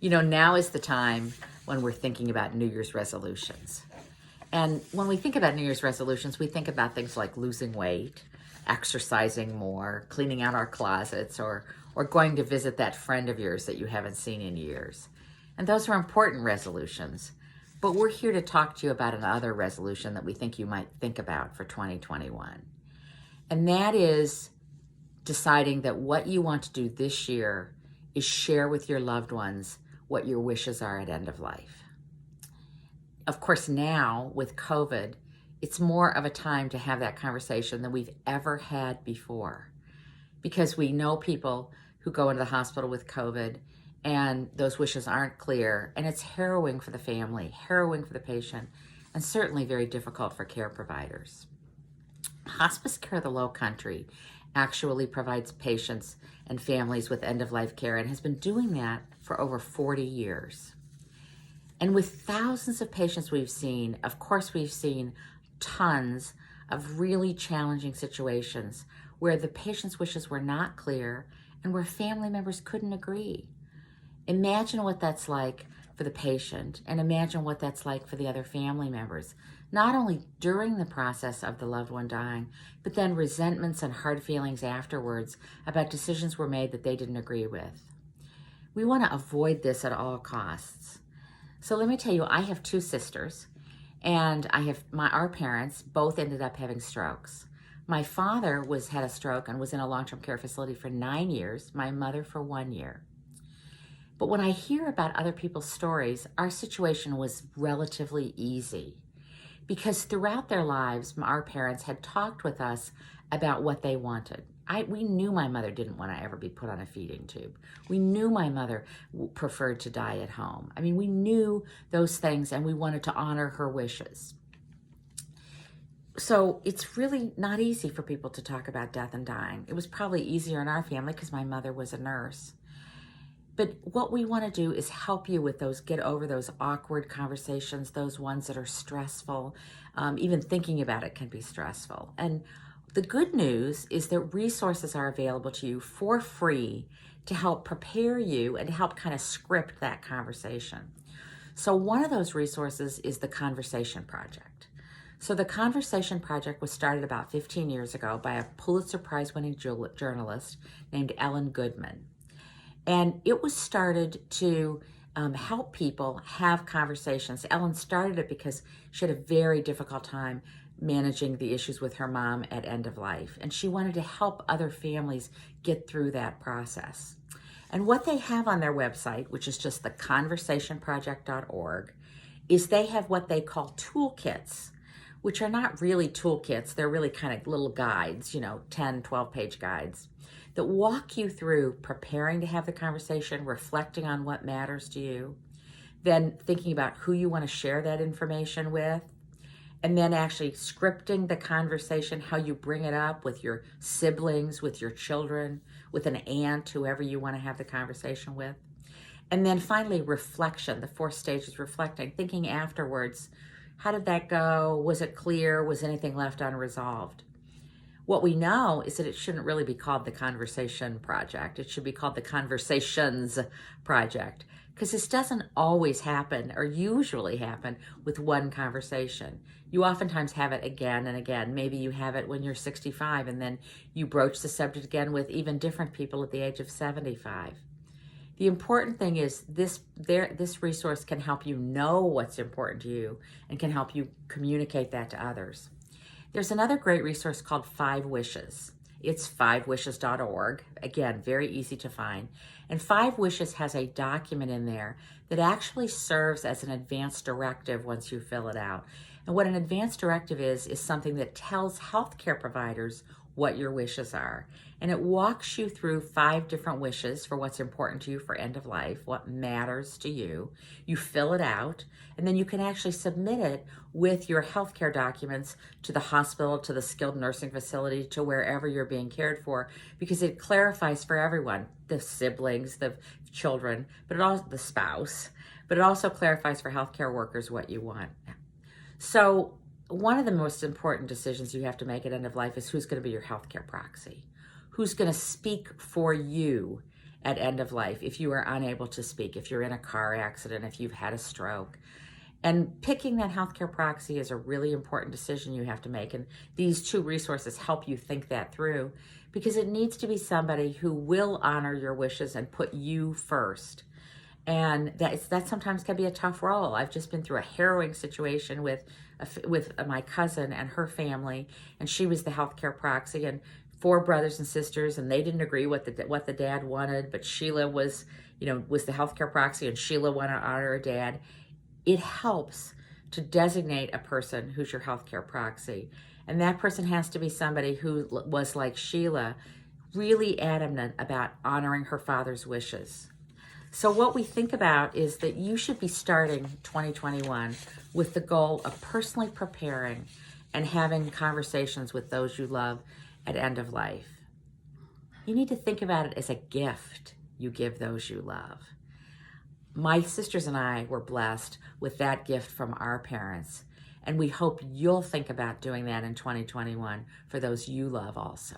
Now is the time when we're thinking about New Year's resolutions. And when we think about New Year's resolutions, we think about things like losing weight, exercising more, cleaning out our closets, or going to visit that friend of yours that you haven't seen in years. And those are important resolutions. But we're here to talk to you about another resolution that we think you might think about for 2021. And that is deciding that what you want to do this year is share with your loved ones what your wishes are at end of life. Of course, now with COVID, it's more of a time to have that conversation than we've ever had before, because we know people who go into the hospital with COVID and those wishes aren't clear, and it's harrowing for the family, harrowing for the patient, and certainly very difficult for care providers. Hospice Care of the Low Country actually provides patients and families with end-of-life care and has been doing that for over 40 years. And with thousands of patients we've seen, of course we've seen tons of really challenging situations where the patient's wishes were not clear and where family members couldn't agree. Imagine what that's like for the patient, and imagine what that's like for the other family members, not only during the process of the loved one dying, but then resentments and hard feelings afterwards about decisions were made that they didn't agree with. We want to avoid this at all costs. So let me tell you, I have two sisters, and our parents both ended up having strokes. My father had a stroke and was in a long-term care facility for 9 years, my mother for 1 year. But when I hear about other people's stories, our situation was relatively easy, because throughout their lives, our parents had talked with us about what they wanted. We knew my mother didn't want to ever be put on a feeding tube. We knew my mother preferred to die at home. I mean, we knew those things, and we wanted to honor her wishes. So it's really not easy for people to talk about death and dying. It was probably easier in our family because my mother was a nurse. But what we want to do is help you with get over those awkward conversations, those ones that are stressful. Even thinking about it can be stressful. And the good news is that resources are available to you for free to help prepare you and to help kind of script that conversation. So one of those resources is the Conversation Project. So the Conversation Project was started about 15 years ago by a Pulitzer Prize-winning journalist named Ellen Goodman. And it was started to help people have conversations. Ellen started it because she had a very difficult time managing the issues with her mom at end of life. And she wanted to help other families get through that process. And what they have on their website, which is just theconversationproject.org, is they have what they call toolkits, which are not really toolkits. They're really kind of little guides, 10, 12-page guides that walk you through preparing to have the conversation, reflecting on what matters to you, then thinking about who you want to share that information with, and then actually scripting the conversation, how you bring it up with your siblings, with your children, with an aunt, whoever you want to have the conversation with. And then finally, reflection, the 4 stages, reflecting, thinking afterwards, how did that go? Was it clear? Was anything left unresolved? What we know is that it shouldn't really be called the Conversation Project. It should be called the Conversations Project, because this doesn't always happen or usually happen with one conversation. You oftentimes have it again and again. Maybe you have it when you're 65 and then you broach the subject again with even different people at the age of 75. The important thing is this resource can help you know what's important to you and can help you communicate that to others. There's another great resource called 5 Wishes. It's 5wishes.org. Again, very easy to find. And 5 Wishes has a document in there that actually serves as an advance directive once you fill it out. And what an advance directive is something that tells healthcare providers what your wishes are. And it walks you through 5 different wishes for what's important to you for end of life, what matters to you. You fill it out, and then you can actually submit it with your healthcare documents to the hospital, to the skilled nursing facility, to wherever you're being cared for, because it clarifies for everyone, the siblings, the children, but it also the spouse, but it also clarifies for healthcare workers what you want. So one of the most important decisions you have to make at end of life is who's going to be your healthcare proxy, who's going to speak for you at end of life, if you are unable to speak, if you're in a car accident, if you've had a stroke. And picking that healthcare proxy is a really important decision you have to make. And these two resources help you think that through, because it needs to be somebody who will honor your wishes and put you first. And that sometimes can be a tough role. I've just been through a harrowing situation with my cousin and her family, and she was the healthcare proxy, and 4 brothers and sisters, and they didn't agree what the dad wanted, but Sheila was the healthcare proxy, and Sheila wanted to honor her dad. It helps to designate a person who's your healthcare proxy, and that person has to be somebody who was like Sheila, really adamant about honoring her father's wishes. So what we think about is that you should be starting 2021 with the goal of personally preparing and having conversations with those you love at end of life. You need to think about it as a gift you give those you love. My sisters and I were blessed with that gift from our parents, and we hope you'll think about doing that in 2021 for those you love also.